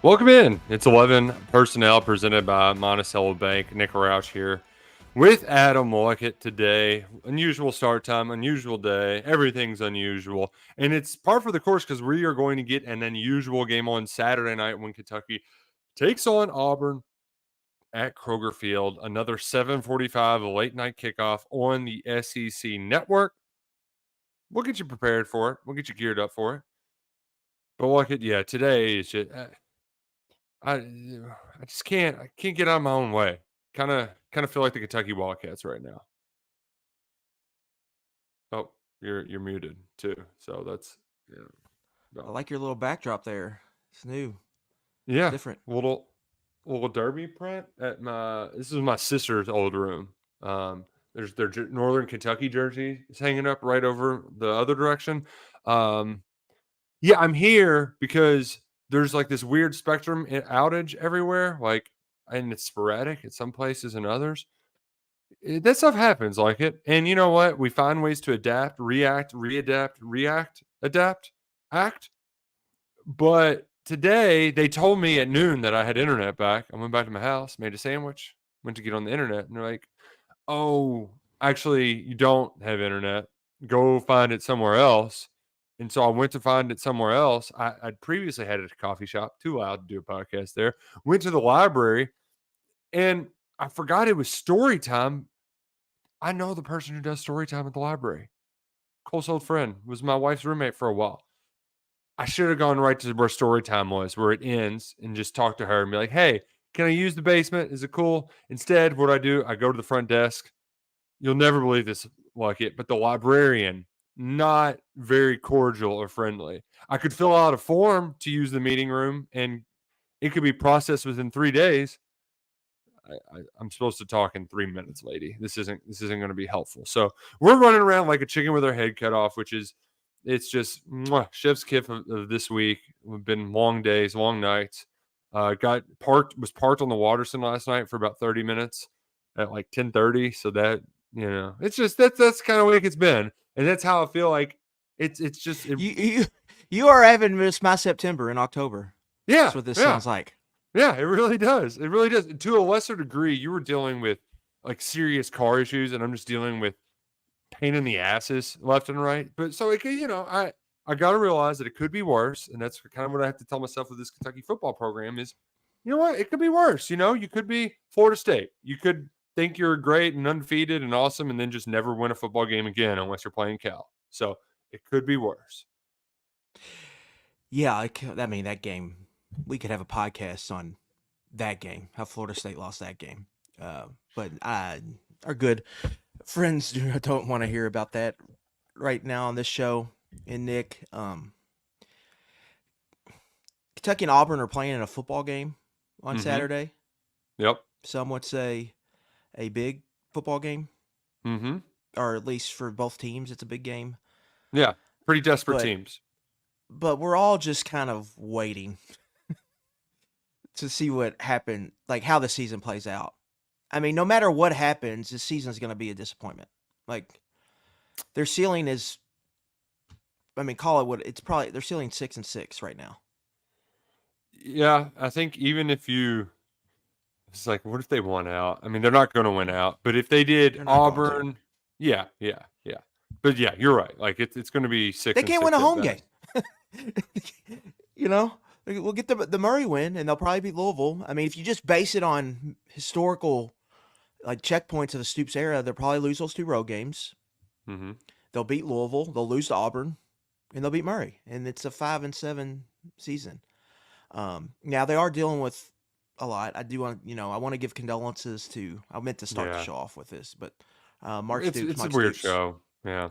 Welcome in. It's 11 Personnel presented by Monticello Bank. Nick Roush here with Adam Luckett today. Unusual start time, unusual day. Everything's unusual. And it's par for the course because we are going to get an unusual game on Saturday night when Kentucky takes on Auburn at Kroger Field. Another 7:45 late night kickoff on the SEC network. We'll get you prepared for it. We'll get you geared up for it. But Luckett, yeah, today is just I just can't get out of my own way. Kind of feel like the Kentucky Wildcats right now. Oh, you're muted too. So that's yeah. I No. like your little backdrop there. It's new. It's Yeah, different. little derby print at my this is my sister's old room. There's their Northern Kentucky jersey is hanging up right over the other direction. Um, yeah, I'm here because there's like this weird spectrum outage everywhere, like, and it's sporadic at some places and others. That stuff happens, like it. And you know what? We find ways to adapt, react, readapt, react, adapt, act. But today they told me at noon that I had internet back. I went back to my house, made a sandwich, went to get on the internet, and they're like, "Oh, actually, you don't have internet. Go find it somewhere else." And so I went to find it somewhere else. I'd previously had it at a coffee shop, too loud to do a podcast there. Went to the library, and I forgot it was story time. I know the person who does story time at the library. Close old friend, was my wife's roommate for a while. I should have gone right to where story time was, where it ends, and just talk to her and be like, "Hey, can I use the basement? Is it cool?" Instead, what I do, I go to the front desk. You'll never believe this, like it, but the librarian, not very cordial or friendly. I could fill out a form to use the meeting room, and it could be processed within 3 days. I'm supposed to talk in 3 minutes, lady. This isn't going to be helpful. So we're running around like a chicken with our head cut off, which is it's just chef's kiss of this week. We've been long days, long nights. Was parked on the Waterson last night for about 30 minutes at like 10:30. So that it's just that's kind of like it's been, and that's how I feel like it's just You are having missed my September in October. That's yeah, what this yeah. sounds like. Yeah, it really does. It really does. To a lesser degree, you were dealing with like serious car issues, and I'm just dealing with pain in the asses left and right. But so I got to realize that it could be worse, and that's kind of what I have to tell myself with this Kentucky football program is, you know what, it could be worse. You could be Florida State. You could think you're great and undefeated and awesome, and then just never win a football game again unless you're playing Cal. So it could be worse. Yeah, I mean that game. We could have a podcast on that game. How Florida State lost that game. But our good friends don't want to hear about that right now on this show. And Nick, Kentucky and Auburn are playing in a football game on Mm-hmm. Saturday. Yep. Some would say a big football game, Mm-hmm. or at least for both teams, it's a big game. Yeah. Pretty desperate But teams. we're all just kind of waiting to see what happened, like how the season plays out. I mean, no matter what happens, this season's going to be a disappointment. Like their ceiling is, I mean, call it what it's probably. They're ceiling 6-6 right now. Yeah, I think even if it's like, what if they won out? I mean, they're not going to win out, but if they did, They're not going to. Auburn, yeah, yeah, yeah. But yeah, you're right. Like it's going to be six They and can't win a six at home game. best. You know, we'll get the Murray win, and they'll probably beat Louisville. I mean, if you just base it on historical like checkpoints of the Stoops era, they'll probably lose those two road games. Mm-hmm. They'll beat Louisville. They'll lose to Auburn, and they'll beat Murray. And it's a 5-7 season. Now they are dealing with a lot. I do want, I want to give condolences to. I meant to start the Yeah, show off with this, but Mark Stoops, it's a Mike weird Stoops, show. Yeah,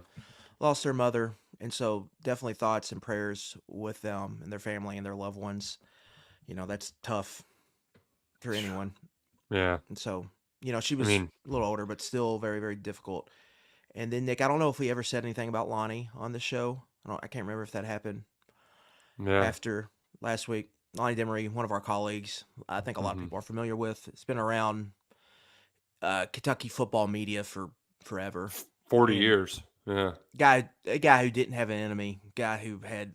lost their mother, and so definitely thoughts and prayers with them and their family and their loved ones. That's tough for anyone. yeah. And so, she I was mean, a little older, but still very, very difficult. And then Nick, I don't know if we ever said anything about Lonnie on the show. I can't remember if that happened yeah. after last week. Lonnie Demery, one of our colleagues, I think a lot of Mm-hmm. people are familiar with. It's been around Kentucky football media for forever. 40 And years. Yeah. a guy who didn't have an enemy, guy who had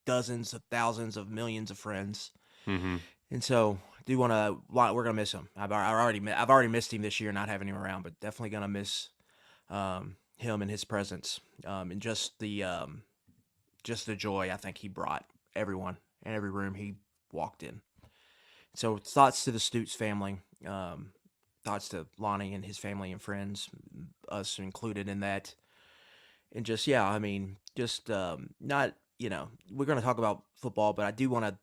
dozens of thousands of millions of friends. Mm-hmm. And so we're gonna miss him. I've already missed him this year, not having him around, but definitely gonna miss him and his presence, and just the joy I think he brought everyone in every room he walked in. So thoughts to the Stutes family, thoughts to Lonnie and his family and friends, us included in that. And just, yeah, I mean, just not, we're going to talk about football, but I do want to,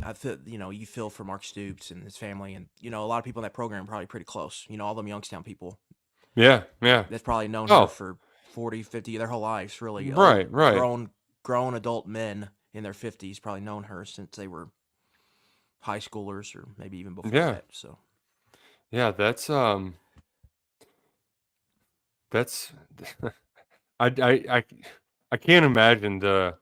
I feel, you feel for Mark Stoops and his family. And, a lot of people in that program are probably pretty close. All them Youngstown people Yeah, yeah. that's probably known her Oh, for 40, 50, their whole lives, really. right, right. Grown adult men in their 50s probably known her since they were high schoolers or maybe even before Yeah, that. So, yeah. That's I I I I can't imagine the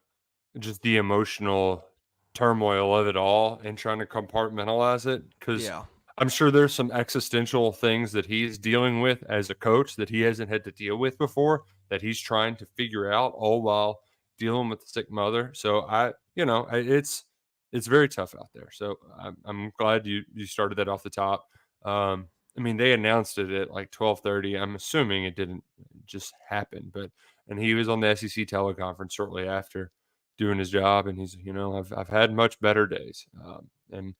emotional turmoil of it all and trying to compartmentalize it because yeah. I'm sure there's some existential things that he's dealing with as a coach that he hasn't had to deal with before that he's trying to figure out all while dealing with the sick mother. So it's very tough out there. So I'm glad you started that off the top. I mean, they announced it at like 12:30. I'm assuming it didn't just happen, and he was on the SEC teleconference shortly after doing his job, and he's I've had much better days, and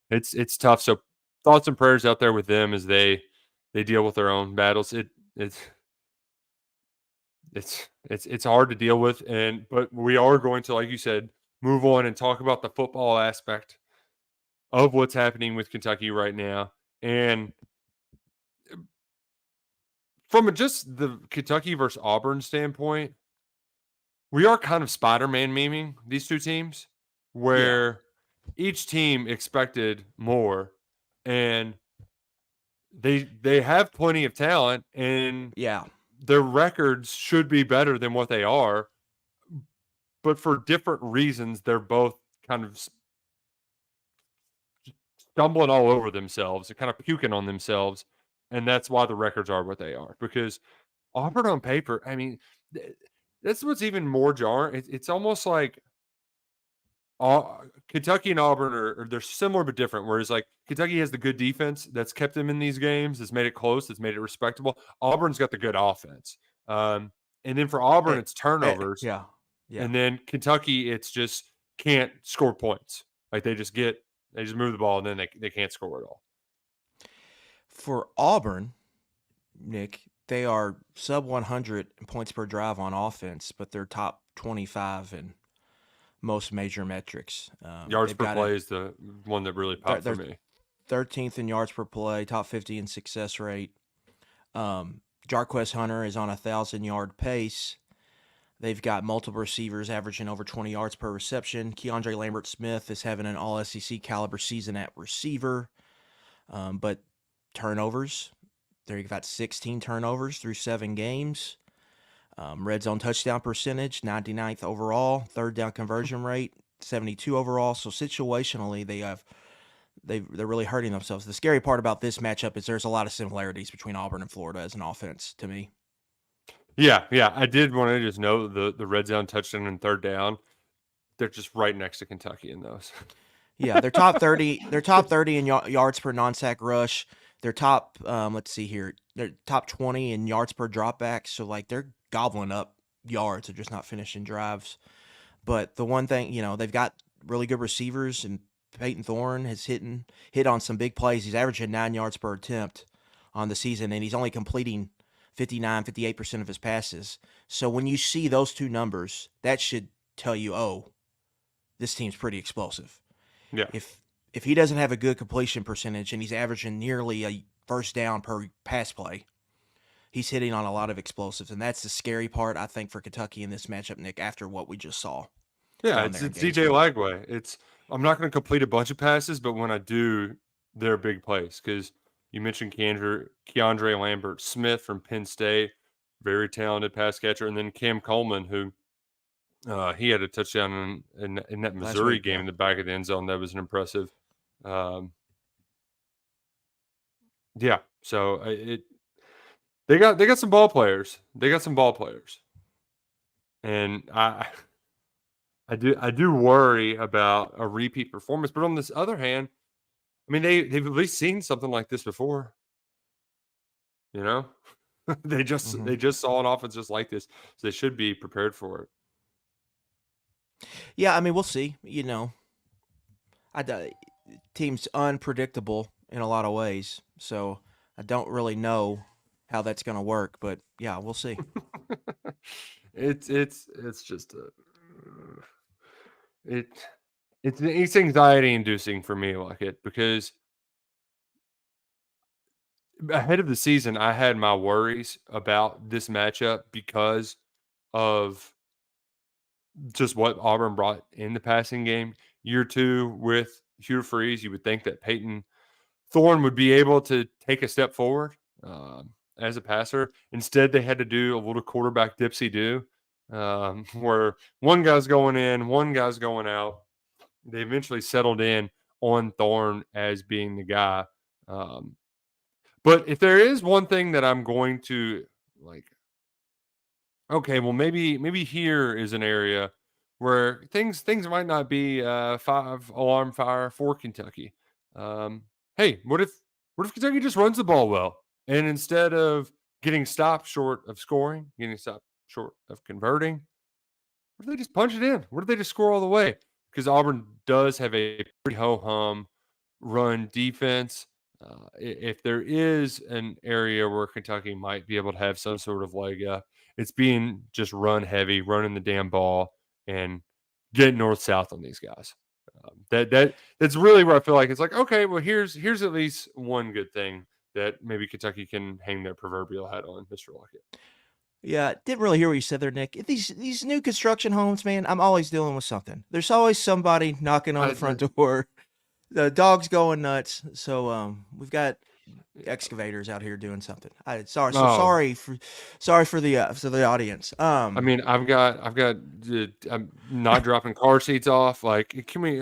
it's tough. So thoughts and prayers out there with them as they deal with their own battles. It's it's hard to deal with, but we are going to, like you said, move on and talk about the football aspect of what's happening with Kentucky right now, and from just the Kentucky versus Auburn standpoint, we are kind of Spider-Man memeing these two teams, Yeah. where each team expected more, and they have plenty of talent, and Yeah. their records should be better than what they are, but for different reasons, they're both kind of stumbling all over themselves and kind of puking on themselves, and that's why the records are what they are. Because Auburn on paper, I mean, that's what's even more jarring. It's almost like Kentucky and Auburn are they're similar but different. Whereas like Kentucky has the good defense that's kept them in these games, that's made it close, that's made it respectable. Auburn's got the good offense, and then for Auburn, Eh, it's turnovers, yeah. Yeah. and then Kentucky, it's just can't score points. Like they just move the ball and then they can't score at all. For Auburn, Nick, they are sub 100 points per drive on offense, but they're top 25 in most major metrics. Yards They've per got it. play is the one that really popped for They're me. 13th in yards per play, top 50 in success rate. Jarquez Hunter is on a 1,000-yard pace. They've got multiple receivers averaging over 20 yards per reception. Keandre Lambert-Smith is having an all-SEC caliber season at receiver. But turnovers, they've got 16 turnovers through 7 games. Red zone touchdown percentage, 99th overall. Third down conversion rate, 72 overall. So situationally, they're really hurting themselves. The scary part about this matchup is there's a lot of similarities between Auburn and Florida as an offense to me. Yeah, yeah. I did want to just note the red zone touchdown and third down. They're just right next to Kentucky in those. Yeah, they're top 30. They're top 30 in yards per non-sack rush. They're top. Let's see here. They're top 20 in yards per dropback. So like they're gobbling up yards. They're just not finishing drives. But the one thing, they've got really good receivers, and Peyton Thorne has hit on some big plays. He's averaging 9 yards per attempt on the season, and he's only completing 58% of his passes. So when you see those two numbers, that should tell you, oh, this team's pretty explosive. Yeah. If he doesn't have a good completion percentage and he's averaging nearly a first down per pass play, he's hitting on a lot of explosives, and that's the scary part, I think, for Kentucky in this matchup, Nick, after what we just saw Yeah, down it's there in it's DJ Gainesville. Lagway. I'm not going to complete a bunch of passes, but when I do, they're big plays because you mentioned Keandre Lambert Smith from Penn State, very talented pass catcher, and then Cam Coleman, who he had a touchdown in that Last Missouri week, game yeah. in the back of the end zone. That was an impressive. Um, yeah, so they got some ball players. They got some ball players, and I do worry about a repeat performance, but on this other hand, I mean, they've at least seen something like this before, you know? They just Hmm. they just saw an offense just like this, so they should be prepared for it. Yeah, I mean, we'll see. Team's unpredictable in a lot of ways, so I don't really know how that's going to work. But yeah, we'll see. It's just a it it's anxiety inducing for me like it because ahead of the season I had my worries about this matchup because of just what Auburn brought in the passing game. Year 2 with Hugh Freeze, you would think that Peyton Thorne would be able to take a step forward as a passer. Instead, they had to do a little quarterback dipsy do, where one guy's going in, one guy's going out. They eventually settled in on Thorne as being the guy. Um, but if there is one thing that I'm going to like, okay, well maybe here is an area where things might not be 5 alarm fire for Kentucky. Um, hey, what if Kentucky just runs the ball well and instead of getting stopped short of scoring, getting stopped short of converting, what if they just punch it in? What if they just score all the way? Because Auburn does have a pretty ho hum run defense. If there is an area where Kentucky might be able to have some sort of leg up, it's being just run heavy, running the damn ball, and getting north south on these guys. That's really where I feel like it's like okay, well here's at least one good thing that maybe Kentucky can hang their proverbial hat on, Mr. Lockett. Yeah, didn't really hear what you said there, Nick. These new construction homes, man, I'm always dealing with something. There's always somebody knocking on the front door. The dog's going nuts. So we've got excavators out here doing something. Oh, Sorry for the audience. I mean, I'm not dropping car seats off. Like, can we?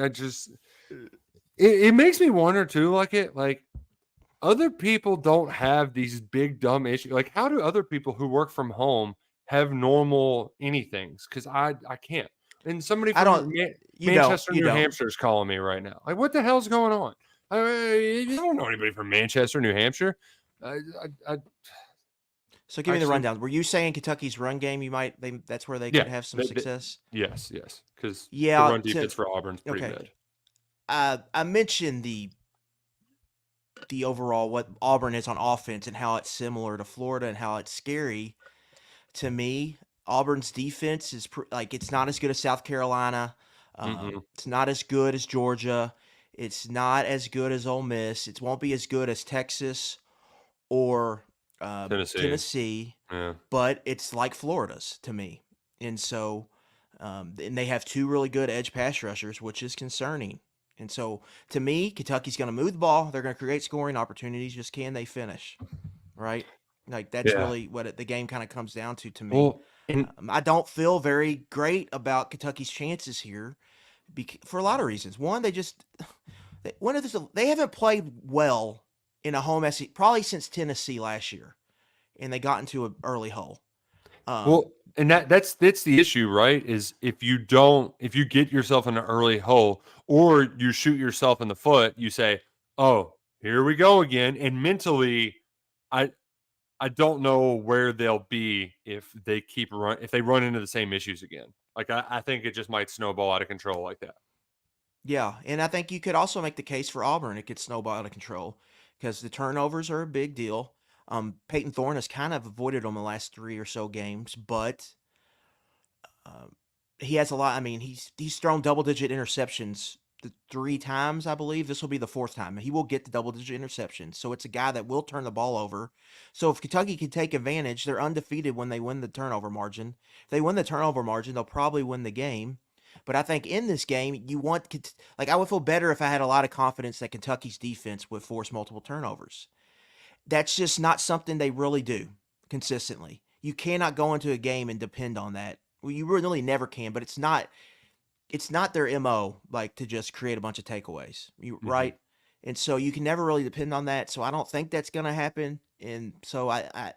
It makes me wonder too. Like other people don't have these big dumb issues. Like, how do other people who work from home have normal anythings? Because I can't. And somebody I from don't. Manchester, You New don't. Hampshire is calling me right now. Like, what the hell's going on? I don't know anybody from Manchester, New Hampshire. I So give me the actually, rundown. Were you saying Kentucky's run game? That's where they yeah, could have some success. yes, because the Yeah. run defense for Auburn's pretty Okay. bad. I mentioned the overall what Auburn is on offense and how it's similar to Florida and how it's scary. To me, Auburn's defense is like it's not as good as South Carolina. Mm-mm. It's not as good as Georgia. It's not as good as Ole Miss. It won't be as good as Texas or Tennessee, Tennessee, yeah. but it's like Florida's to me. And so, and they have two really good edge pass rushers, which is concerning. And so, to me, Kentucky's going to move the ball. They're going to create scoring opportunities. Just can they finish? Right? Like that's Yeah. really what the game kind of comes down to me. Well, and I don't feel very great about Kentucky's chances here for a lot of reasons. One, they haven't played well in a home SEC probably since Tennessee last year, and they got into an early hole. Um, and that's the issue, right? Is if you get yourself in an early hole or you shoot yourself in the foot, you say, "Oh, here we go again." And mentally, I I don't know where they'll be if they run into the same issues again. Like I think it just might snowball out of control like that. yeah, and I think you could also make the case for Auburn. It could snowball out of control because the turnovers are a big deal. Peyton Thorne has kind of avoided them the last three or so games, but Um, he has a lot. I mean, he's thrown double digit interceptions three times, I believe. This will be the fourth time. He will get the double digit interceptions. So it's a guy that will turn the ball over. So if Kentucky can take advantage, they're undefeated when they win the turnover margin. If they win the turnover margin, they'll probably win the game. But I think in this game, like I would feel better if I had a lot of confidence that Kentucky's defense would force multiple turnovers. That's just not something they really do consistently. You cannot go into a game and depend on that. Well, you really never can, but it's not their MO like to just create a bunch of takeaways. Mhm. Right? And so you can never really depend on that. So I don't think that's going to happen. And so the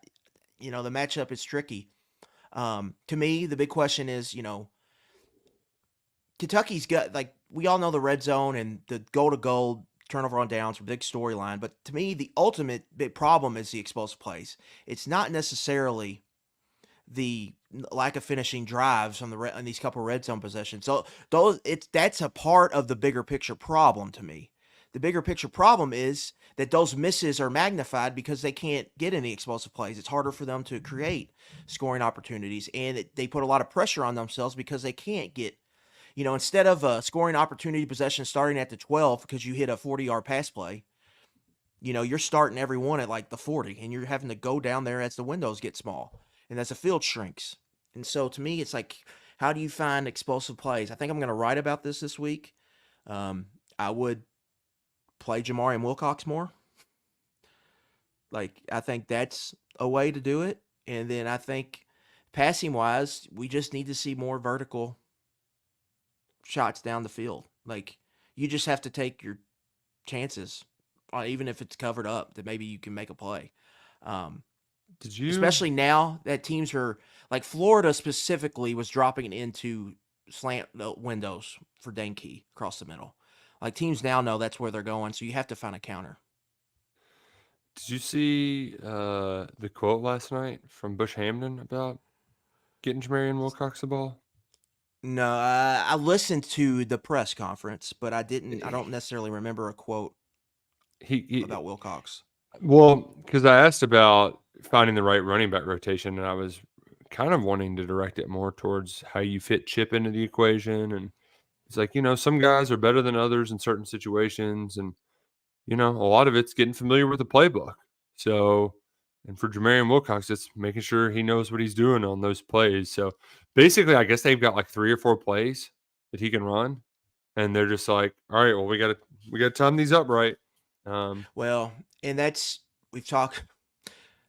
matchup is tricky. To me, the big question is, Kentucky's got, like, we all know the red zone and the goal to goal turnover on downs, a big storyline. But to me, the ultimate big problem is the explosive plays. It's not necessarily the lack of finishing drives on these couple red zone possessions. So that's a part of the bigger picture problem to me. The bigger picture problem is that those misses are magnified because they can't get any explosive plays. It's harder for them to create scoring opportunities, and they put a lot of pressure on themselves because they can't get, instead of a scoring opportunity possession starting at the 12 because you hit a 40-yard pass play, you're starting every one at like the 40, and you're having to go down there as the windows get small and as the field shrinks. And so to me, it's like, how do you find explosive plays? I think I'm going to write about this week. I would play Jamari and Wilcox more. Like, I think that's a way to do it. And then I think passing wise, we just need to see more vertical shots down the field. Like, you just have to take your chances, even if it's covered up, that maybe you can make a play. Especially now that teams are, like Florida specifically was dropping into slant windows for Denke across the middle. Like, teams now know that's where they're going, so you have to find a counter. Did you see the quote last night from Bush Hamden about getting Jamarian Wilcox the ball? No, I listened to the press conference, but I don't necessarily remember a quote about Wilcox. Well, because I asked about finding the right running back rotation, and I was kind of wanting to direct it more towards how you fit Chip into the equation. And it's like, some guys are better than others in certain situations. And, a lot of it's getting familiar with the playbook. So, and for Jamarian Wilcox, it's making sure he knows what he's doing on those plays. So basically, I guess they've got like 3 or 4 plays that he can run. And they're just like, all right, well, we got to time these up right. Well, and we've talked,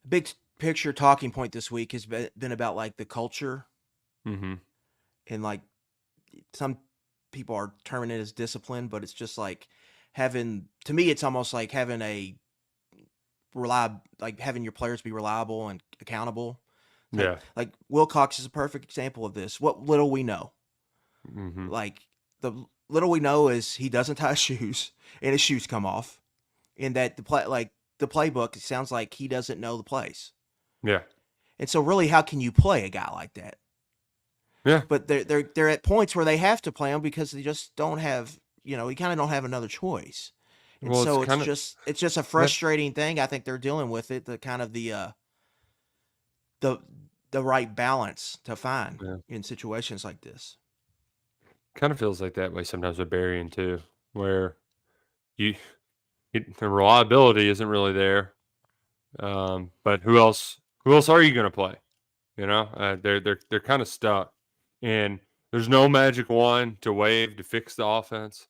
big picture talking point this week has been about like the culture. Mm-hmm. And like, some people are terming it as discipline, but it's just like to me, it's almost like having having your players be reliable and accountable. Like Wilcox is a perfect example of this. What little we know. Mm-hmm. Like, the little we know is he doesn't tie his shoes and his shoes come off. And that the playbook, it sounds like he doesn't know the plays. Yeah. And so really, how can you play a guy like that? Yeah. But they're at points where they have to play him because they just don't have, we kind of don't have another choice. And so it's just a frustrating thing. I think they're dealing with it, the kind of the right balance to find in situations like this. Kind of feels like that way sometimes with Berrien too, where the reliability isn't really there. But who else are you going to play? They're kind of stuck, and there's no magic wand to wave to fix the offense.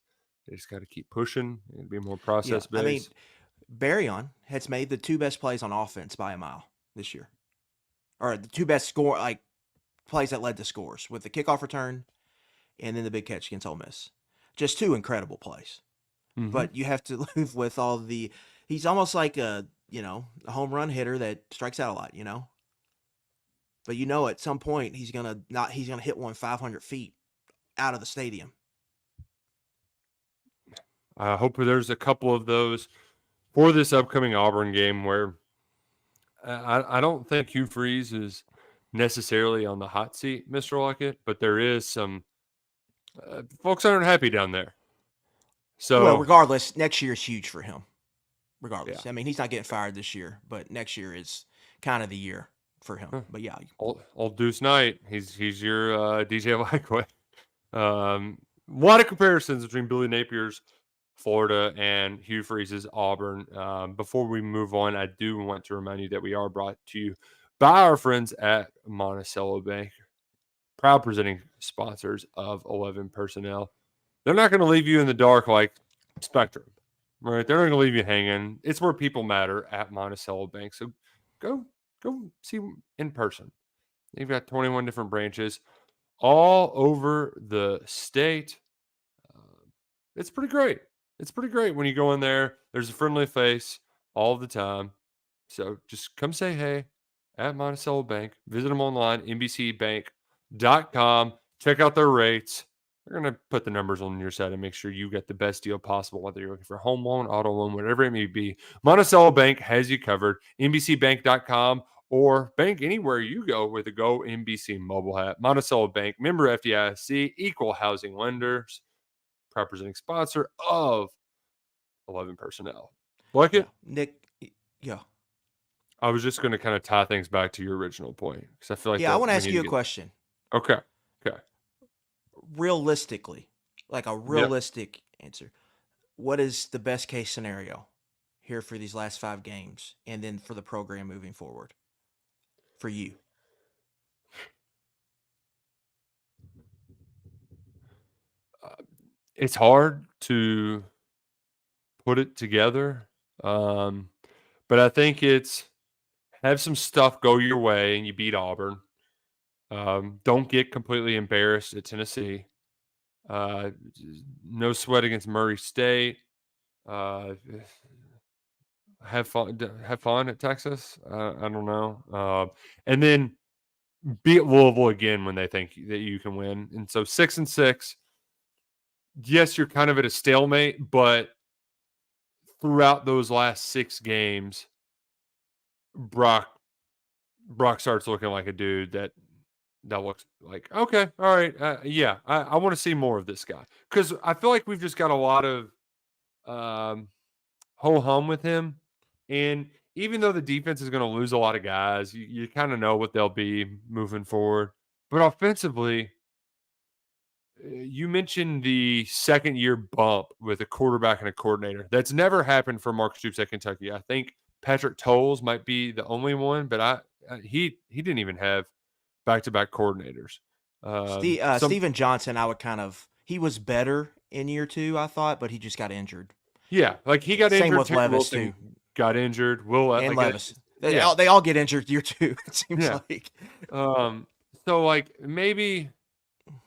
They just got to keep pushing and be more process based. I mean, Berrien has made the 2 best plays on offense by a mile this year, or the 2 best plays that led to scores, with the kickoff return and then the big catch against Ole Miss. Just 2 incredible plays. Mm-hmm. But you have to live with he's almost like a home run hitter that strikes out a lot, But at some point he's gonna hit one 500 feet out of the stadium. I hope there's a couple of those for this upcoming Auburn game where I don't think Hugh Freeze is necessarily on the hot seat, Mr. Luckett, but there is some folks aren't happy down there. So, well, regardless, next year is huge for him. Regardless, I mean, he's not getting fired this year, but next year is kind of the year for him. But yeah, old Deuce Knight, he's your DJ Lightweight. A lot of comparisons between Billy Napier's Florida and Hugh Freeze's Auburn. Before we move on, I do want to remind you that we are brought to you by our friends at Monticello Bank, proud presenting sponsors of 11 Personnel. They're not going to leave you in the dark like Spectrum, right? They're not going to leave you hanging. It's where people matter at Monticello Bank. So go see them in person. They've got 21 different branches all over the state. It's pretty great. It's pretty great when you go in there. There's a friendly face all the time. So just come say hey at Monticello Bank. Visit them online, nbcbank.com. Check out their rates. They're going to put the numbers on your side and make sure you get the best deal possible, whether you're looking for home loan, auto loan, whatever it may be. Monticello Bank has you covered. NBCBank.com or bank anywhere you go with a Go NBC mobile app. Monticello Bank, member FDIC, equal housing lenders, proud presenting sponsor of 11 Personnel. Yeah, Luckett, Nick. Yeah, I was just going to kind of tie things back to your original point because I feel like yeah. I that want to we ask need you to a get. question. Okay. Okay. Realistically, like a Yep. realistic answer. What is the best case scenario here for these last 5 games, and then for the program moving forward for you? Uh, it's hard to put it together. Um, but I think it's have some stuff go your way and you beat Auburn. Don't get completely embarrassed at Tennessee. Uh, no sweat against Murray State. Uh, have fun at Texas. I don't know. And then beat Louisville again when they think that you can win. And so 6-6. Yes, you're kind of at a stalemate, but throughout those last 6 games, Brock Brock starts looking like a dude that looks like, okay, all right, yeah, I want to see more of this guy because I feel like we've just got a lot of um, ho hum with him, and even though the defense is going to lose a lot of guys, you kind of know what they'll be moving forward. But offensively, you mentioned the second year bump with a quarterback and a coordinator. That's never happened for Mark Stoops at Kentucky. I think Patrick Towles might be the only one, but he didn't even have back to back coordinators. Some Steven Johnson, I would he was better in year 2, I thought, but he just got injured. yeah, like he got Same injured. with Terry Levis Wilson too, got injured. Will and like Levis. yeah They all get injured year 2. It seems yeah. like. So like maybe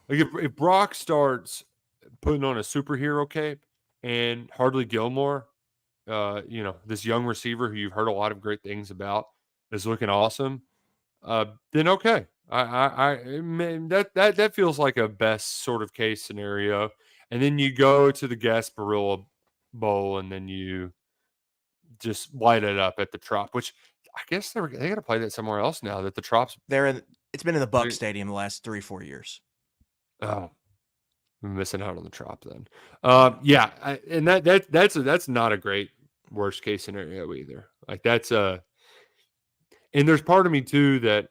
like if Brock starts putting on a superhero cape and Hardly Gilmore, this young receiver who you've heard a lot of great things about is looking awesome, then okay. Man, that feels like a best sort of case scenario. And then you go to the Gasparilla Bowl and then you just light it up at the Trop, which I guess they got to play that somewhere else now that the Trop's. It's been in the Buck Stadium the last 3-4 years. Oh, I'm missing out on the Trop then. And that's not a great worst case scenario either. Like and there's part of me too that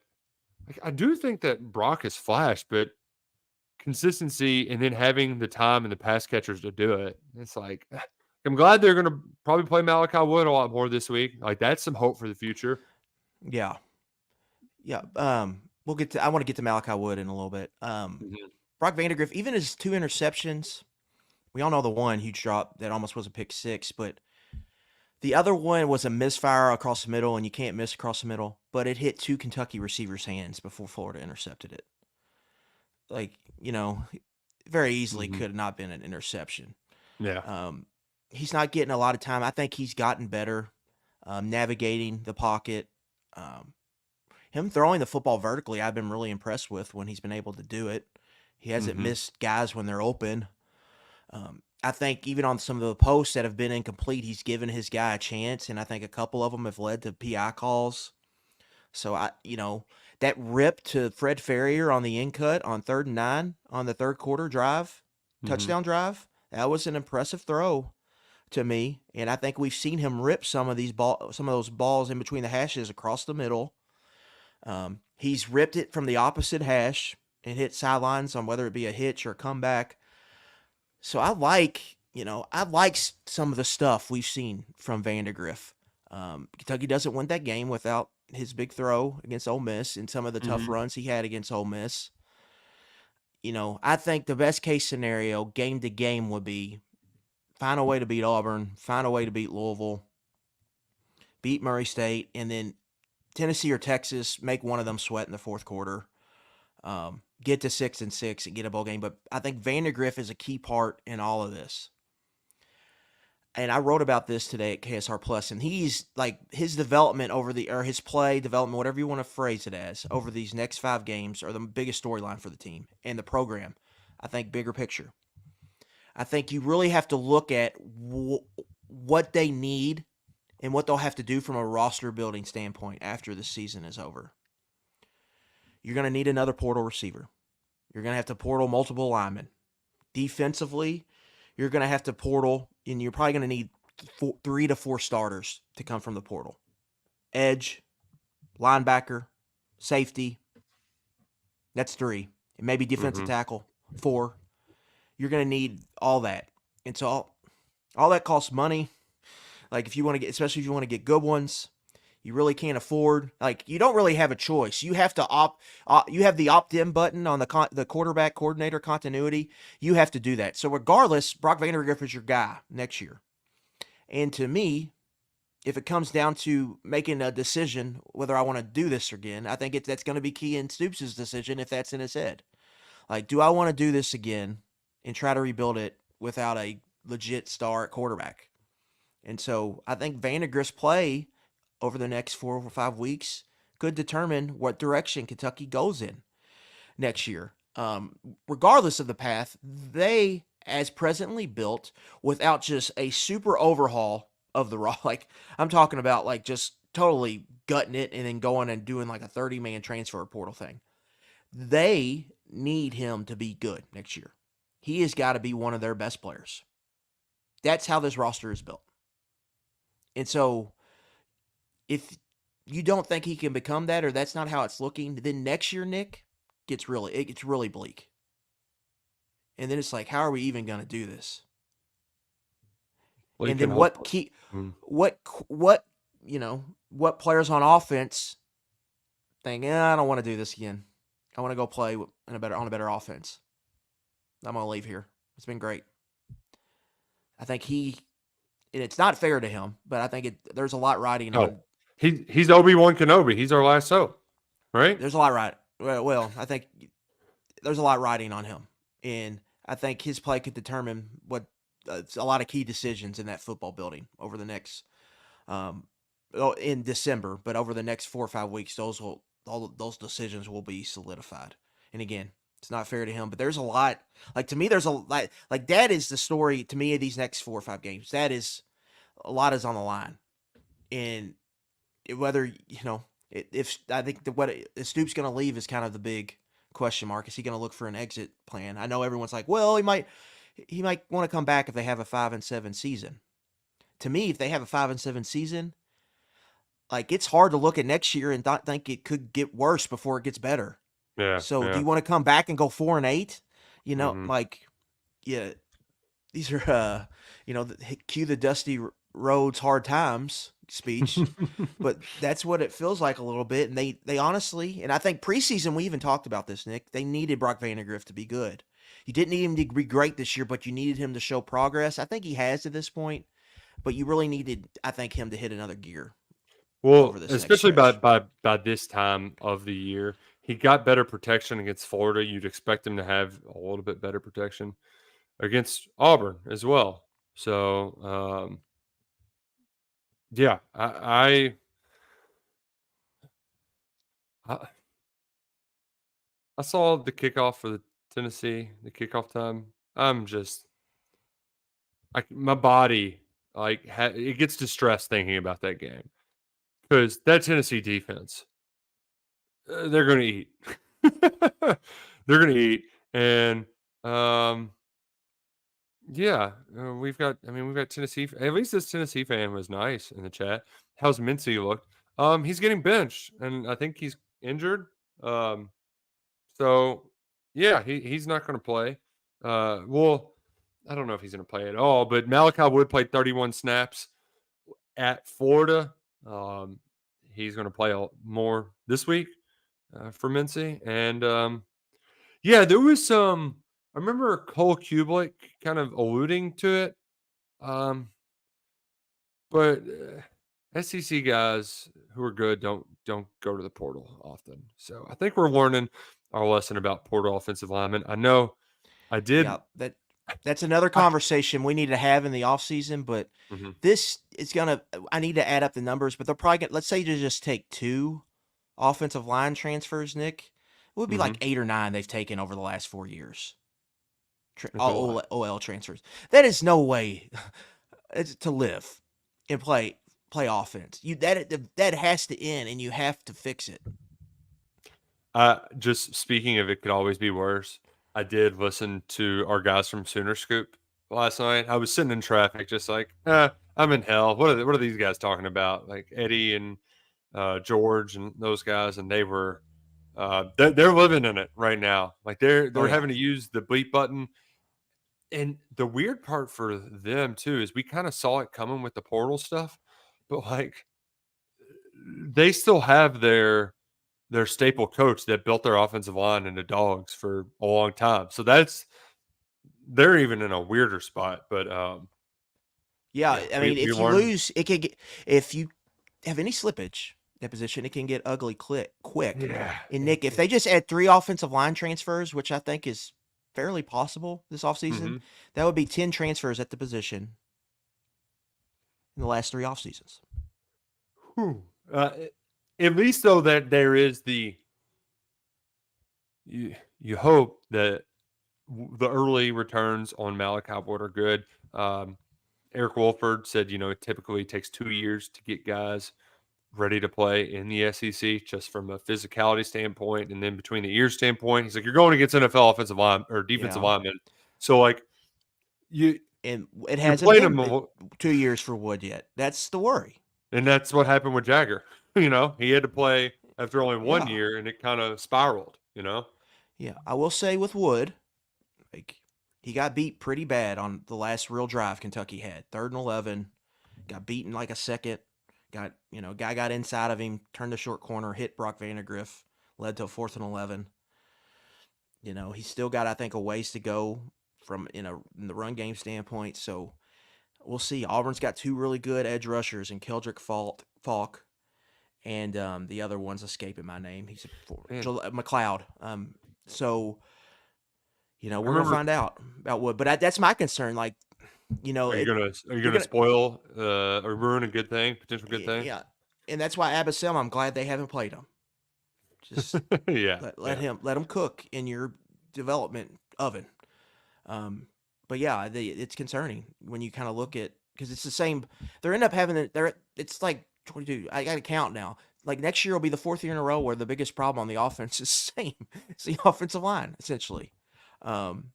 like, I do think that Brock has flashed, but consistency and then having the time and the pass catchers to do it, it's like I'm glad they're going to probably play Malachi Wood a lot more this week. Like that's some hope for the future. Yeah. Yeah. I want to get to Malachi Wood in a little bit. Mhm. Brock Vandegrift, even his 2 interceptions, we all know the one huge drop that almost was a pick 6, but the other one was a misfire across the middle, and you can't miss across the middle, but it hit 2 Kentucky receivers' hands before Florida intercepted it. Like, very easily Mhm. could have not been an interception. Yeah. He's not getting a lot of time. I think he's gotten better navigating the pocket. Him throwing the football vertically, I've been really impressed with when he's been able to do it. He hasn't Mhm. missed guys when they're open. I think even on some of the posts that have been incomplete, he's given his guy a chance, and I think a couple of them have led to PI calls. So that rip to Fred Ferrier on the in cut on 3rd and 9 on the third quarter drive, Mhm. touchdown drive, that was an impressive throw to me. And I think we've seen him rip some of those balls in between the hashes across the middle. He's ripped it from the opposite hash and hit sidelines on whether it be a hitch or a comeback. So I like some of the stuff we've seen from Vandegrift. Kentucky doesn't win that game without his big throw against Ole Miss and some of the tough Mhm. runs he had against Ole Miss. I think the best case scenario, game to game, would be find a way to beat Auburn, find a way to beat Louisville, beat Murray State, and then Tennessee or Texas, make one of them sweat in the fourth quarter. Get to 6-6 and get a bowl game. But I think Vandegrift is a key part in all of this. And I wrote about this today at KSR Plus, and he's like his development his play development, whatever you want to phrase it as, over these next 5 games are the biggest storyline for the team and the program. I think bigger picture. I think you really have to look at what they need and what they'll have to do from a roster building standpoint after the season is over. You're going to need another portal receiver. You're going to have to portal multiple linemen. Defensively, you're going to have to portal, and you're probably going to need 3 to 4 starters to come from the portal. Edge, linebacker, safety. That's 3. And maybe defensive tackle, 4. You're going to need all that. And so all that costs money. Like if you want to get, especially if you want to get good ones, you really can't afford. Like you don't really have a choice. You have to you have the opt-in button on the quarterback coordinator continuity. You have to do that. So regardless, Brock Vandagriff is your guy next year. And to me, if it comes down to making a decision whether I want to do this again, I think that's going to be key in Stoops' decision if that's in his head. Like, do I want to do this again and try to rebuild it without a legit star at quarterback? And so I think Vandagriff's play over the next 4 or 5 weeks could determine what direction Kentucky goes in next year. Regardless of the path, they, as presently built, without just a super overhaul of the raw, like I'm talking about like just totally gutting it and then going and doing like a 30-man transfer portal thing. They need him to be good next year. He has got to be one of their best players. That's how this roster is built. And so if you don't think he can become that, or that's not how it's looking, then next year, Nick, it gets really bleak. And then it's like, how are we even going to do this? And then what players on offense think, I don't want to do this again. I want to go play on a better offense. I'm going to leave here. It's been great. I think and it's not fair to him, but I think there's a lot riding on. He's Obi-Wan Kenobi. He's our last hope, right? There's a lot riding. Well, I think there's a lot riding on him, and I think his play could determine what a lot of key decisions in that football building over the next in December, but over the next 4 or 5 weeks, all those decisions will be solidified. And again, it's not fair to him, but there's a lot. Like to me, there's a lot. Like that is the story to me of these next 4 or 5 games. That is a lot is on the line, and whether if I think if Stoops going to leave is kind of the big question mark. Is he going to look for an exit plan? I know everyone's like, well, he might want to come back if they have a 5-7 season. To me, if they have a 5-7 season, like it's hard to look at next year and not think it could get worse before it gets better. Yeah. So do you want to come back and go 4-8? These are cue the Dusty Rhodes Hard Times speech, but that's what it feels like a little bit. And they honestly, and I think preseason we even talked about this, Nick. They needed Brock Vandagriff to be good. You didn't need him to be great this year, but you needed him to show progress. I think he has to this point, but you really needed, I think, him to hit another gear. Well, especially by this time of the year, he got better protection against Florida. You'd expect him to have a little bit better protection against Auburn as well. So, yeah, I saw the kickoff for the Tennessee, the kickoff time. My body it gets distressed thinking about that game because that Tennessee defense, they're going to eat. They're going to eat, and yeah, we've got Tennessee. At least this Tennessee fan was nice in the chat. How's Mincy looked? He's getting benched, and I think he's injured. So yeah, he's not going to play. Well, I don't know if he's going to play at all, but Malachi Wood played 31 snaps at Florida. He's going to play more this week for Mincy, and yeah, there was some. I remember Cole Kublik kind of alluding to it, but SEC guys who are good don't go to the portal often. So I think we're learning our lesson about portal offensive linemen. I know I did. Yeah, that's another conversation we need to have in the offseason, but this is I need to add up the numbers, but they're probably let's say you just take 2 offensive line transfers, Nick. It would be like 8 or 9 they've taken over the last 4 years. That's a all lot. OL transfers. That is no way it's to live and play offense. That has to end, and you have to fix it. Just speaking of it could always be worse. I did listen to our guys from Sooner Scoop last night. I was sitting in traffic, just like, I'm in hell. What are these guys talking about? Like Eddie and George and those guys, and they were they're living in it right now. Like Oh they're yeah, having to use the bleep button. And the weird part for them too is we kind of saw it coming with the portal stuff, but like they still have their staple coach that built their offensive line into dogs for a long time. So they're even in a weirder spot. But yeah. yeah, I we mean, we if you learned. lose, it can get. If you have any slippage that position, it can get ugly quick. Yeah, And Nick, if they just add 3 offensive line transfers, which I think is fairly possible this offseason, mhm. that would be 10 transfers at the position in the last 3 off seasons. Whew. At least though that there is you hope that the early returns on Malachi Wood are good. Eric Wolford said, it typically takes 2 years to get guys ready to play in the SEC, just from a physicality standpoint, and then between the ears standpoint. He's like, you're going against NFL offensive line or defensive Yeah. linemen, so like you And it you're hasn't playing been them, 2 years for Wood yet. That's the worry. and that's what happened with Jagger. He had to play after only one Yeah. year, and it kind of spiraled. Yeah. I will say with Wood, like he got beat pretty bad on the last real drive Kentucky had. 3rd and 11, got beaten like a second. Guy got inside of him, turned the short corner, hit Brock Vandegrift, led to a 4th and 11. He's still got, I think, a ways to go from in the run game standpoint. So we'll see. Auburn's got 2 really good edge rushers in Keldrick Falk, and the other one's escaping my name. He's Man, McLeod. So I we're gonna remember. find out about Wood, but that's my concern. Like, Are you gonna are you you're gonna gonna, spoil or ruin a good thing, potential good thing? yeah, and that's why Abasem. I'm glad they haven't played him. Just Yeah, let yeah. him cook in your development oven. But yeah, it's concerning when you kind of look at, because it's the same. They end up having it's like 22. I got to count now. Like next year will be the 4th year in a row where the biggest problem on the offense is the same. It's the offensive line essentially. Um,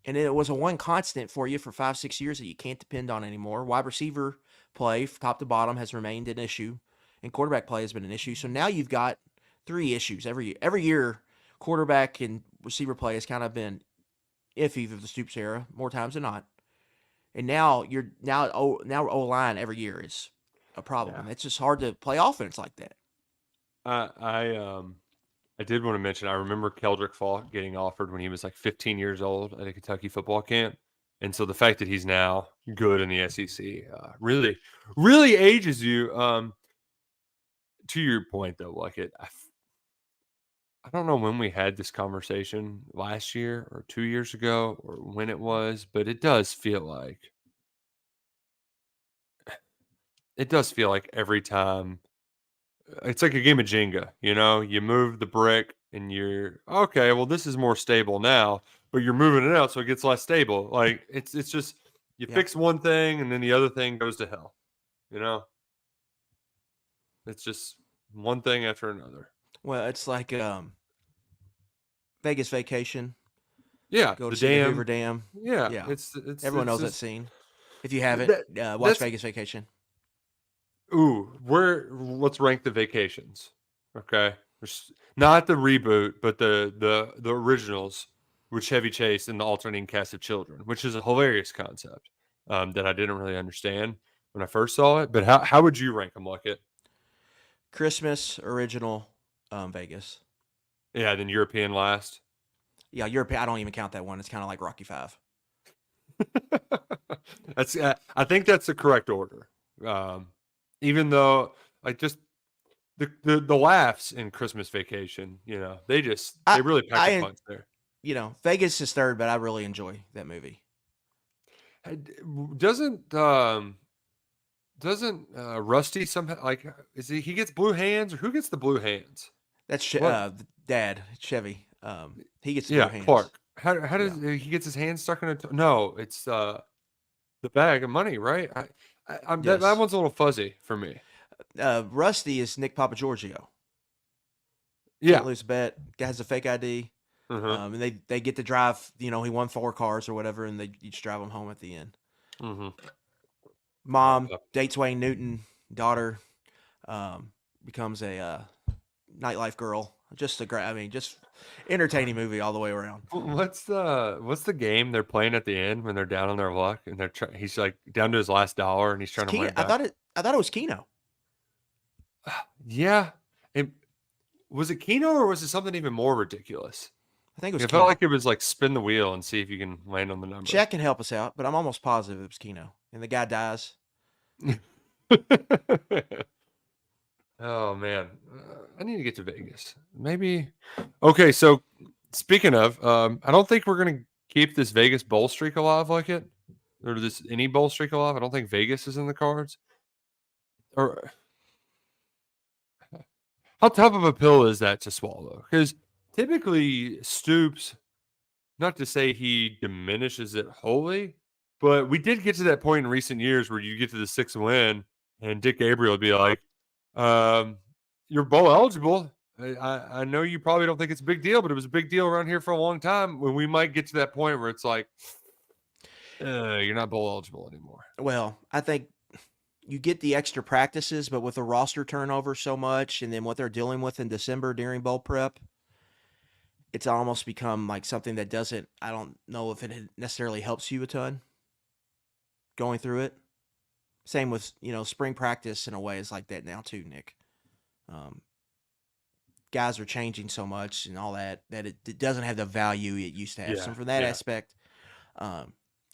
and it was a one constant for you for 5-6 years that you can't depend on anymore. Wide receiver play, top to bottom, has remained an issue, and quarterback play has been an issue. So now you've got 3 issues every year. Every year, quarterback and receiver play has kind of been iffy for the Stoops era more times than not. And now O line every year is a problem, Yeah. and it's just hard to play offense like that. I did want to mention, I remember Keldrick Falk getting offered when he was like 15 years old at a Kentucky football camp. And so the fact that he's now good in the SEC really, really ages you. To your point, though, like I don't know when we had this conversation last year or 2 years ago or when it was, but it does feel like every time it's like a game of Jenga, you move the brick and you're okay, well, this is more stable now, but you're moving it out so it gets less stable. Like it's just you Yeah. fix one thing and then the other thing goes to hell. You know, it's just one thing after another. Well, it's like Vegas vacation. Yeah, Go to the see the Hoover dam. Dam. Yeah, Yeah, it's everyone knows that just scene. If you haven't, that watch that's Vegas Vacation. let's rank the vacations. Okay. Not the reboot, but the originals with Chevy Chase and the alternating cast of children, which is a hilarious concept that I didn't really understand when I first saw it. But how would you rank them, like it? Christmas original, Vegas. Yeah, then European last. Yeah, European. I don't even count that one. It's kind of like Rocky Five. That's I think that's the correct order. Um, Even though like just the laughs in Christmas Vacation, I they really pack a I punch there. Vegas is third, but I really enjoy that movie. Doesn't Rusty somehow like is he gets blue hands or who gets the blue hands? That's What? Dad Chevy. He gets the blue Yeah, hands. Clark. How Yeah. does he gets his hand stuck in a no, it's the bag of money, right? That Yes. one's a little fuzzy for me. Rusty is Nick Papagiorgio. Yeah. Can't lose a bet. Guy has a fake ID. Uh-huh. And they get to drive. He won 4 cars or whatever, and they each drive him home at the end. Mhm. Mom dates Wayne Newton. Daughter becomes a nightlife girl. Just a great. I mean, just entertaining movie all the way around. What's the game they're playing at the end when they're down on their luck and he's like down to his last dollar and he's trying to win Keno. it back? I thought it was Keno. Yeah. And was it Keno or was it something even more ridiculous? I think it was It felt Keno. like it was like spin the wheel and see if you can land on the number. Jack can help us out, but I'm almost positive it was Keno. And the guy dies. Oh man, I need to get to Vegas. Maybe. Okay, so speaking of, I don't think we're gonna keep this Vegas bowl streak alive like it, or this any bowl streak alive. I don't think Vegas is in the cards. Or how tough of a pill is that to swallow? Because typically Stoops, not to say he diminishes it wholly, but we did get to that point in recent years where you get to the 6th win and Dick Gabriel would be like, um, "You're bowl eligible. I know you probably don't think it's a big deal, but it was a big deal around here for a long time. When we might get to that point where it's like, you're not bowl eligible anymore." Well, I think you get the extra practices, but with the roster turnover so much, and then what they're dealing with in December during bowl prep, it's almost become like something that doesn't. I don't know if it necessarily helps you a ton going through it. Same with spring practice in a way is like that now too, Nick. Guys are changing so much and all that it doesn't have the value it used to have. Yeah, So from that yeah. aspect,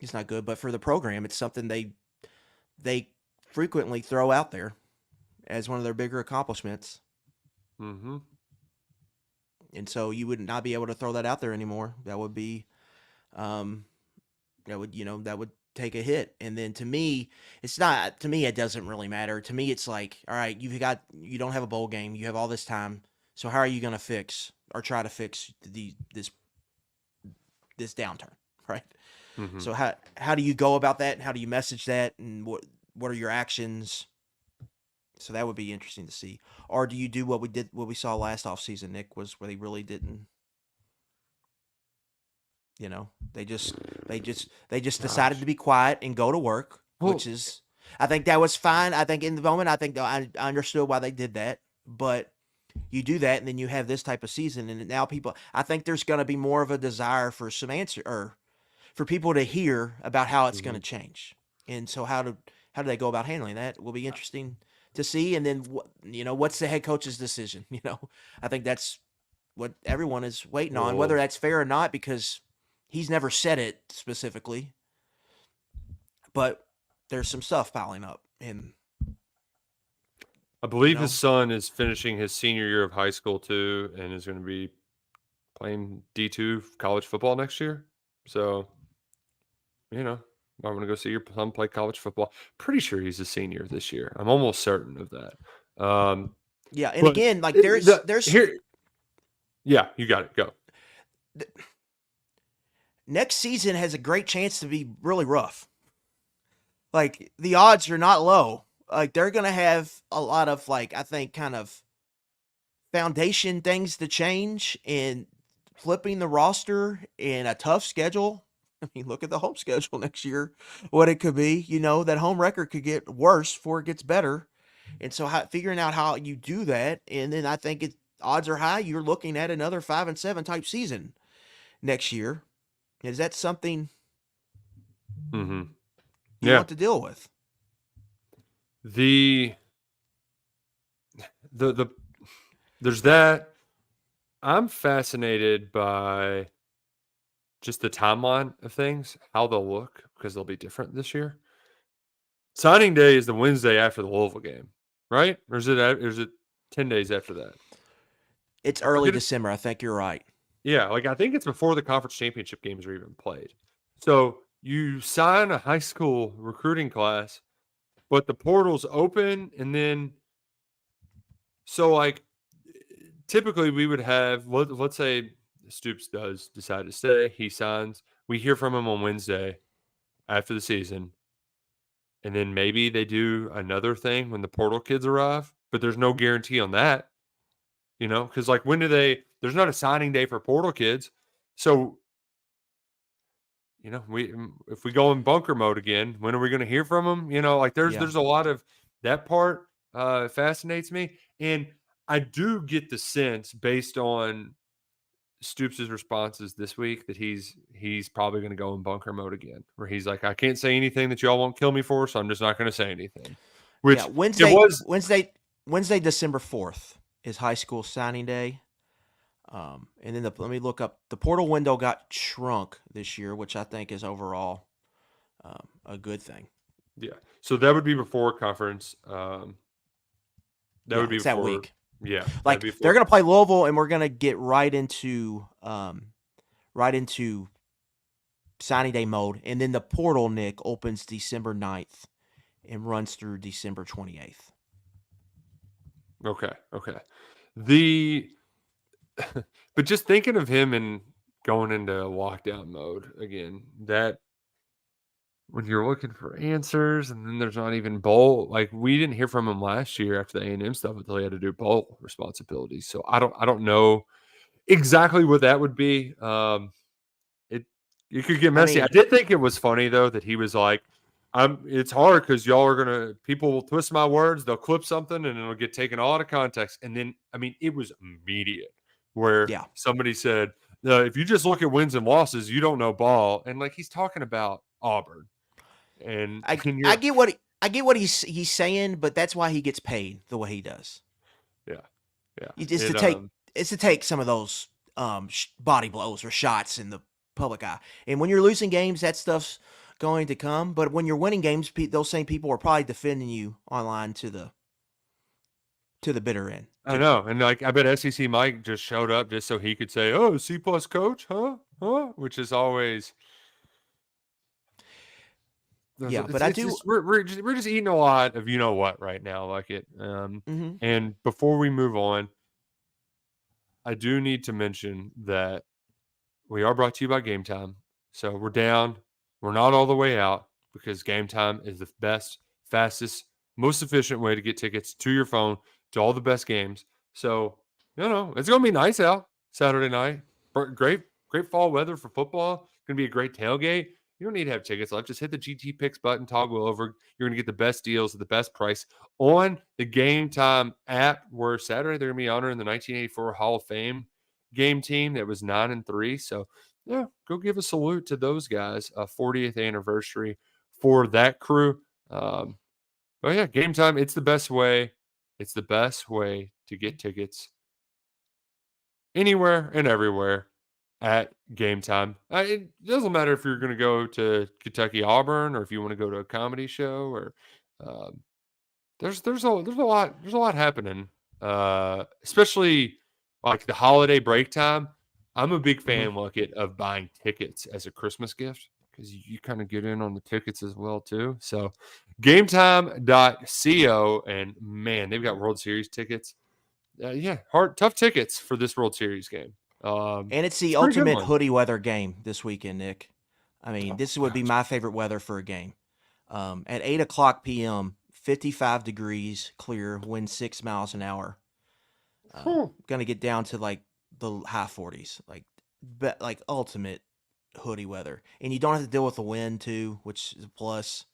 it's not good. But for the program, it's something they frequently throw out there as one of their bigger accomplishments. Mm-hmm. And so you would not be able to throw that out there anymore. That would be, that would take a hit. And then to me, it's not. To me, it doesn't really matter. To me, it's like, all right, you don't have a bowl game. You have all this time. So how are you going to fix or try to fix this downturn, right? Mm-hmm. So how do you go about that? And how do you message that? And what are your actions? So that would be interesting to see. Or do you do what we saw last offseason, Nick, was where they really didn't. They just decided to be quiet and go to work, which is, I think that was fine. I think in the moment, I think I understood why they did that, but you do that and then you have this type of season, and now I think there's going to be more of a desire for some answer or for people to hear about how it's going to change, and so how do they go about handling that will be interesting to see. And then what's the head coach's decision? I think that's what everyone is waiting on, whether that's fair or not, because he's never said it specifically, but there's some stuff piling up. And I believe his son is finishing his senior year of high school too, and is going to be playing D2 college football next year. So, I'm going to go see your son play college football. Pretty sure he's a senior this year. I'm almost certain of that. Yeah, and again, like there's here. Yeah, you got it. Go. Next season has a great chance to be really rough. Like the odds are not low. Like they're gonna have a lot of I think kind of foundation things to change and flipping the roster in a tough schedule. I mean, look at the home schedule next year, what it could be. That home record could get worse before it gets better. And so figuring out how you do that, and then I think odds are high you're looking at another 5-7 type season next year. Is that something you want to deal with? There's that. I'm fascinated by just the timeline of things, how they'll look, because they'll be different this year. Signing day is the Wednesday after the Louisville game, right? Or is it 10 days after that? It's early December. I think you're right. Yeah, I think it's before the conference championship games are even played. So you sign a high school recruiting class, but the portal's open, and then typically we would have, let's say Stoops does decide to stay. He signs. We hear from him on Wednesday after the season, and then maybe they do another thing when the portal kids arrive, but there's no guarantee on that, because like when do they? There's not a signing day for portal kids, so if we go in bunker mode again, when are we going to hear from them? Like Yeah. there's a lot of that part fascinates me, and I do get the sense based on Stoops' responses this week that he's probably going to go in bunker mode again, where he's like, I can't say anything that y'all won't kill me for, so I'm just not going to say anything. Yeah. Which it was, Wednesday, December 4th is high school signing day. And then let me look up. The portal window got shrunk this year, which I think is overall a good thing. yeah. So that would be before conference. That would be it's that before, week. yeah. Like they're gonna play Louisville, and we're gonna get right into signing day mode, and then the portal, Nick, opens December 9th and runs through December 28th. Okay. But just thinking of him and going into lockdown mode again, that when you're looking for answers and then there's not even bowl, like we didn't hear from him last year after the A&M stuff until he had to do bowl responsibilities. So I don't know exactly what that would be. It could get messy. I did think it was funny though that he was like, it's hard because y'all are people will twist my words, they'll clip something and it'll get taken all out of context. And then it was immediate where somebody said, if you just look at wins and losses, you don't know ball. And like he's talking about Auburn. And I get what he's saying, but that's why he gets paid the way he does. Yeah. It's to take some of those body blows or shots in the public eye. And when you're losing games, that stuff's going to come. But when you're winning games, those same people are probably defending you online to the bitter end. I know, and like I bet SEC Mike just showed up just so he could say, "Oh, C+ coach, huh?" Which is always. Yeah, but I do. We're just eating a lot of what right now, like it. And before we move on, I do need to mention that we are brought to you by Game Time. So we're down. We're not all the way out because Game Time is the best, fastest, most efficient way to get tickets to your phone to all the best games. So, it's going to be nice out Saturday night. Great fall weather for football. It's going to be a great tailgate. You don't need to have tickets left. Just hit the GT Picks button, toggle over. You're going to get the best deals at the best price on the Game Time app, where Saturday they're going to be honoring the 1984 Hall of Fame game team that was 9-3. So, yeah, go give a salute to those guys. 40th anniversary for that crew. But yeah, Game Time, it's the best way. It's the best way to get tickets anywhere and everywhere at Game Time. It doesn't matter if you're going to go to Kentucky Auburn or if you want to go to a comedy show or there's a lot happening. Especially like the holiday break time. I'm a big fan, Luckett, of buying tickets as a Christmas gift because you kind of get in on the tickets as well too. So gametime.co, and man, they've got World Series tickets. Tough tickets for this World Series game. And it's the ultimate hoodie weather game this weekend, Nick. This would be my favorite weather for a game. At 8:00 p.m., 55 degrees, clear, wind 6 miles an hour. Going to get down to like the high 40s, like ultimate hoodie weather. And you don't have to deal with the wind too, which is a plus.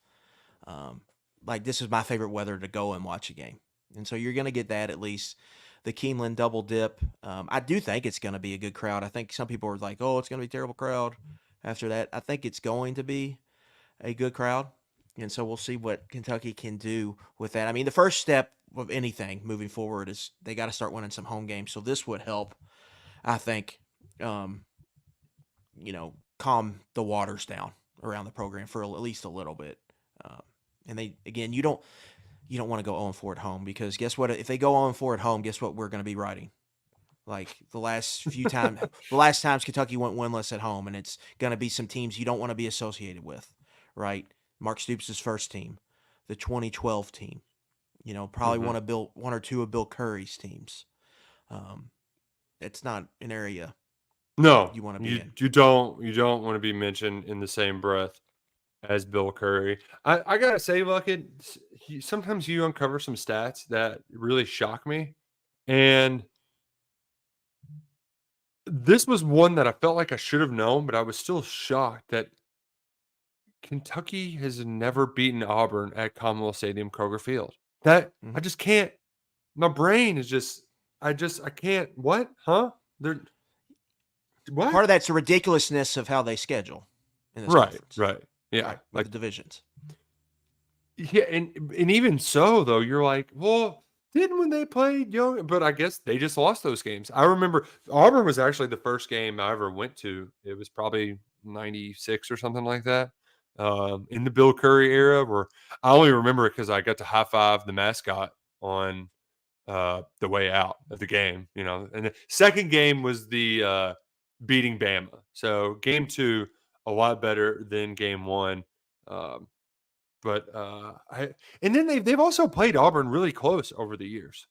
This is my favorite weather to go and watch a game. And so you're going to get that at least. The Keeneland double dip. I do think it's going to be a good crowd. I think some people are like, oh, it's going to be a terrible crowd after that. I think it's going to be a good crowd. And so we'll see what Kentucky can do with that. The first step of anything moving forward is they got to start winning some home games. So this would help, I think, calm the waters down around the program for at least a little bit. And you don't want to go 0-4 at home because guess what? If they go 0-4 at home, guess what we're going to be writing? Like the last times Kentucky went winless at home, and it's going to be some teams you don't want to be associated with, right? Mark Stoops' first team, the 2012 team, probably one or two of Bill Curry's teams. It's not an area No, you want to be you in. you don't want to be mentioned in the same breath as Bill Curry. I gotta say, Luckett, sometimes you uncover some stats that really shock me, and this was one that I felt like I should have known, but I was still shocked that Kentucky has never beaten Auburn at Commonwealth Stadium, Kroger Field. That I Mhm. just can't. My brain is just. I can't. What? Huh? They're what? Part of that's the ridiculousness of how they schedule in this Right. conference, Right. Yeah. right? With Like the divisions. yeah, and even so though, you're like, well, didn't when they played young, but I guess they just lost those games. I remember Auburn was actually the first game I ever went to. It was probably 96 or something like that. In the Bill Curry era, where I only remember it because I got to high five the mascot on the way out of the game, And the second game was the beating Bama. So game two, a lot better than game one. Um, but I and then they've also played Auburn really close over the years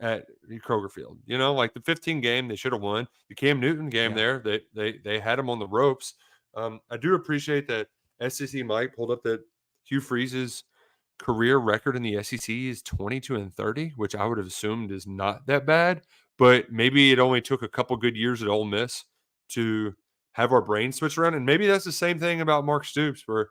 at Kroger Field. Like the 15 game they should have won. The Cam Newton game Yeah. there, they had him on the ropes. I do appreciate that SEC Mike pulled up that Hugh Freeze's career record in the SEC is 22-30, which I would have assumed is not that bad. But maybe it only took a couple good years at Ole Miss to have our brain switch around. And maybe that's the same thing about Mark Stoops, where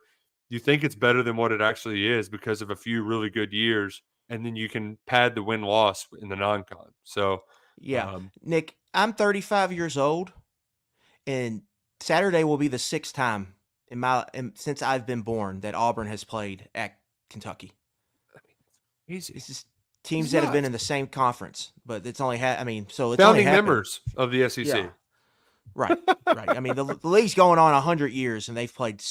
you think it's better than what it actually is because of a few really good years, and then you can pad the win loss in the non-con. So, Yeah. um, Nick, I'm 35 years old, and Saturday will be the sixth time since I've been born that Auburn has played at Kentucky. easy. This is It's teams that have been nuts. in the same conference, but it's only so it's only Founding happened. members of the Yeah. SEC. Right. Right. I mean, the league's going on 100 years, and they've played,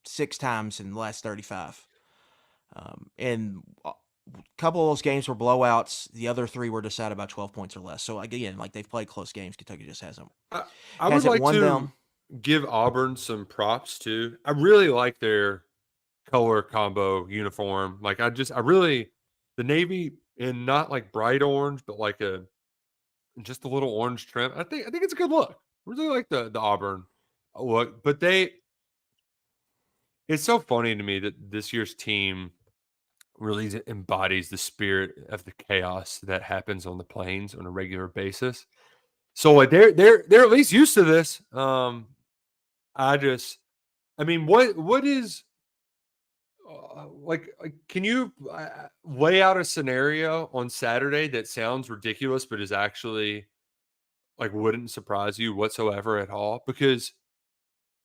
six times in the last 35. And a couple of those games were blowouts. The other three were decided by 12 points or less. So again, like they've played close games. Kentucky just I, I would hasn't like won to them. give Auburn some props too. I really like their color combo uniform. Like I really the navy in not like bright orange, but like just a little orange trim. I think it's a good look. Really like the Auburn look, but it's so funny to me that this year's team really embodies the spirit of the chaos that happens on the plains on a regular basis. So like they're at least used to this. I just I mean what is like can you lay out a scenario on Saturday that sounds ridiculous but is actually like wouldn't surprise you whatsoever at all? Because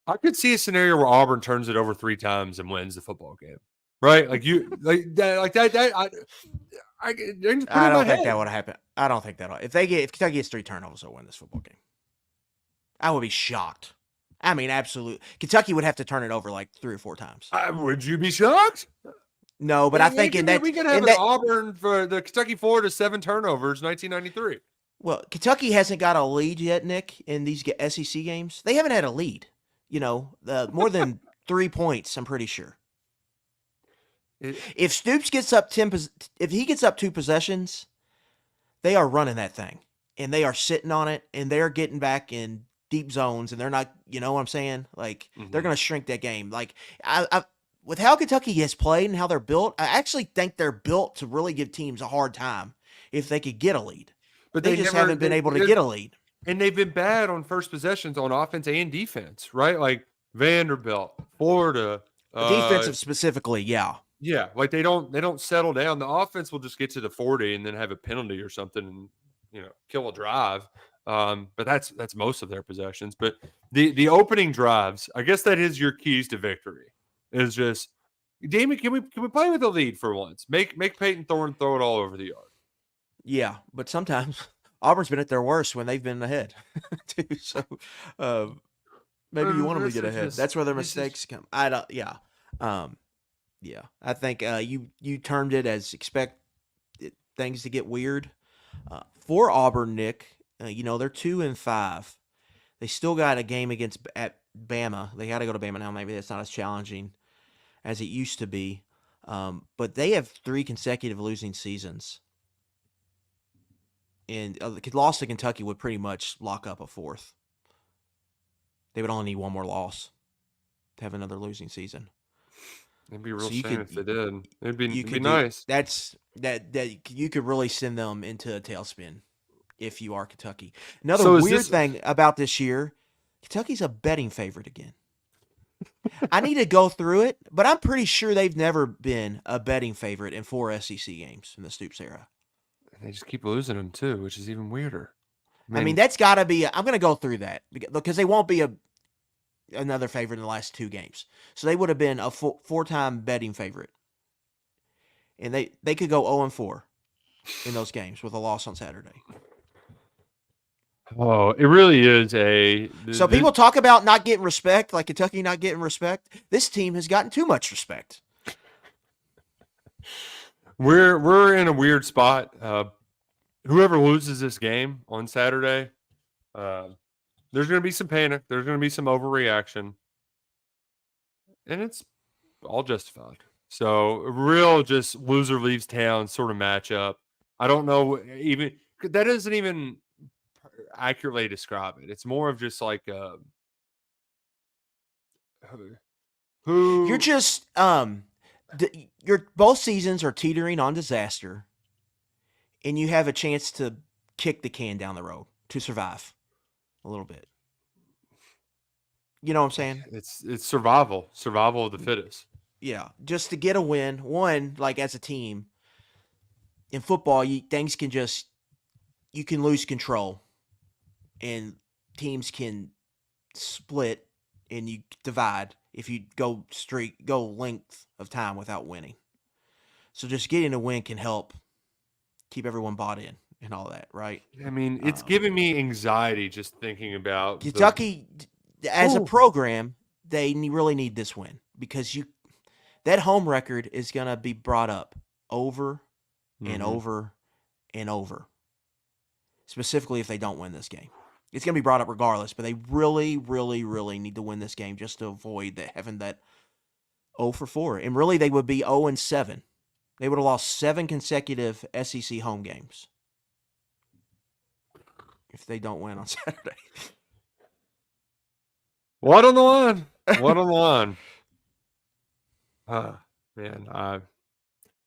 I could see a scenario where Auburn turns it over 3 times and wins the football game. Right? Like you like that I can just put it I in my don't think head. that would happen. I don't think that if Kentucky gets 3 turnovers, they'll win this football game. I would be shocked. I mean, absolute. Kentucky would have to turn it over like 3 or 4 times. Would you be shocked? No, but I think We could have an Auburn for the Kentucky Florida 7 turnovers 1993. well, Kentucky hasn't got a lead yet, Nick, in these SEC games. They haven't had a lead. More than 3 points. I'm pretty sure. It, If Stoops gets up if he gets up 2 possessions, they are running that thing, and they are sitting on it, and they're getting back in deep zones, and they're not. You know what I'm saying? Like they're mhm. going to shrink that game. Like with how Kentucky has played and how they're built, I actually think they're built to really give teams a hard time if they could get a lead. But They they just never haven't been able to get a lead. and they've been bad on first possessions on offense and defense, right? Like Vanderbilt, Florida, Defensive specifically, yeah. yeah, like they don't settle down. The offense will just get to the 40 and then have a penalty or something and kill a drive. But that's most of their possessions. But the opening drives, I guess that is your keys to victory. Is just Damien, can we play with the lead for once? Make Peyton Thorne throw it all over the yard. Yeah, but sometimes Auburn's been at their worst when they've been ahead, too. So maybe you want them to This get is ahead. just That's where their this is mistakes come. I don't. Yeah, um, yeah. I think you termed it as expect things to get weird for Auburn. Nick, they're 2-5. They still got a game at Bama. They got to go to Bama now. Maybe that's not as challenging as it used to be. But they have 3 consecutive losing seasons. And loss to Kentucky would pretty much lock up a fourth. They would only need one more loss to have another losing season. It'd be a real So you shame if could they did. It'd be you it'd be could do nice. that you could really send them into a tailspin if you are Kentucky. Another So is weird this thing about this year, Kentucky's a betting favorite again. I need to go through it, but I'm pretty sure they've never been a betting favorite in 4 SEC games in the Stoops era. they just keep losing them too, which is even weirder. I mean, that's got to be. I'm going to go through that because they won't be another favorite in the last 2 games. So they would have been a 4-time betting favorite, and they could go 0-4 in those games with a loss on Saturday. Oh, it really is So people talk about not getting respect, like Kentucky not getting respect. This team has gotten too much respect. We're in a weird spot. Whoever loses this game on Saturday, there's going to be some panic. There's going to be some overreaction, and it's all justified. So a real just loser leaves town sort of matchup. I don't know even that doesn't even accurately describe it. It's more of just like who You're just your both seasons are teetering on disaster, and you have a chance to kick the can down the road to survive a little bit. You know what I'm saying? it's survival of the fittest. Yeah, just to get a win. One, like as a team in football, things can just you can lose control, and teams can split and you divide if you go length of time without winning. So just getting a win can help keep everyone bought in and all that, right? I mean, it's giving me anxiety just thinking about Kentucky as a program. They really need this win because that home record is going to be brought up over and over and over. Specifically if they don't win this game. It's going to be brought up regardless, but they really, really, really need to win this game just to avoid having that 0-4. And really, they would be 0-7. They would have lost 7 consecutive SEC home games if they don't win on Saturday. What on the line? What on the line? Man,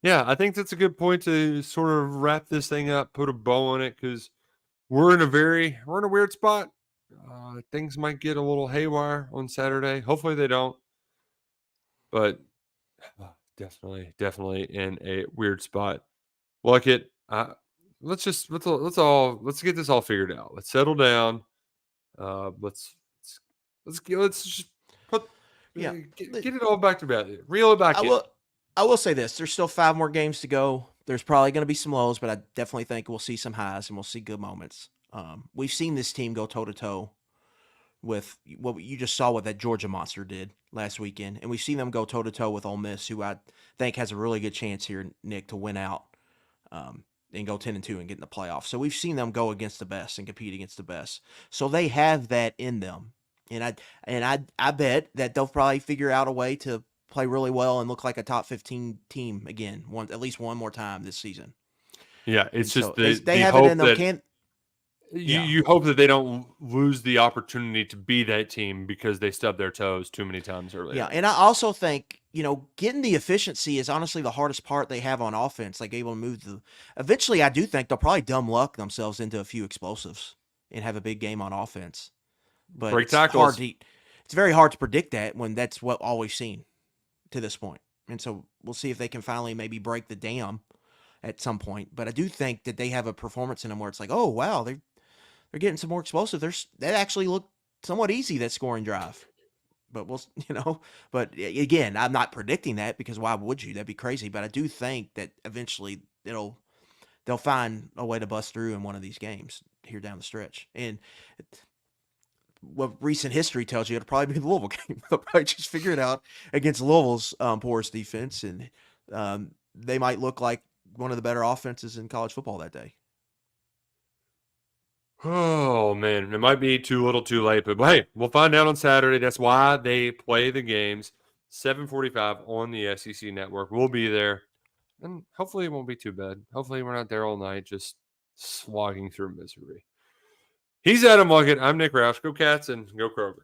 yeah, I think that's a good point to sort of wrap this thing up, put a bow on it, because we're in a weird spot. Things might get a little haywire on Saturday. Hopefully they don't. But definitely in a weird spot. Luckett, let's get this all figured out. Let's settle down. Let's just get it all back together. Reel it back in. I will say this: there's still 5 more games to go. There's probably going to be some lows, but I definitely think we'll see some highs and we'll see good moments. We've seen this team go toe-to-toe with what you just saw what that Georgia monster did last weekend, and we've seen them go toe-to-toe with Ole Miss, who I think has a really good chance here, Nick, to win out and go 10-2 and get in the playoffs. So we've seen them go against the best and compete against the best. So they have that in them, and I bet that they'll probably figure out a way to play really well and look like a top 15 team again, at least one more time this season. Yeah, it's and just so they have it in them. You hope that they don't lose the opportunity to be that team because they stubbed their toes too many times earlier. Yeah, and I also think, getting the efficiency is honestly the hardest part they have on offense. Like able to move eventually I do think they'll probably dumb luck themselves into a few explosives and have a big game on offense. But break tackles. It's very hard to predict that when that's what all we've seen to this point. And so we'll see if they can finally maybe break the dam at some point. But I do think that they have a performance in them where it's like, oh wow, they're getting some more explosive. That actually looked somewhat easy, that scoring drive. But but again, I'm not predicting that because why would you? That'd be crazy. But I do think that eventually they'll find a way to bust through in one of these games here down the stretch. And what recent history tells you, it'll probably be the Louisville game. They'll probably just figure it out against Louisville's porous defense, and they might look like one of the better offenses in college football that day. Oh, man, it might be too little too late, but hey, we'll find out on Saturday. That's why they play the games. 7:45 on the SEC Network. We'll be there, and hopefully it won't be too bad. Hopefully we're not there all night just slogging through misery. He's Adam Luckett. I'm Nick Roush. Go Cats and go Kroger.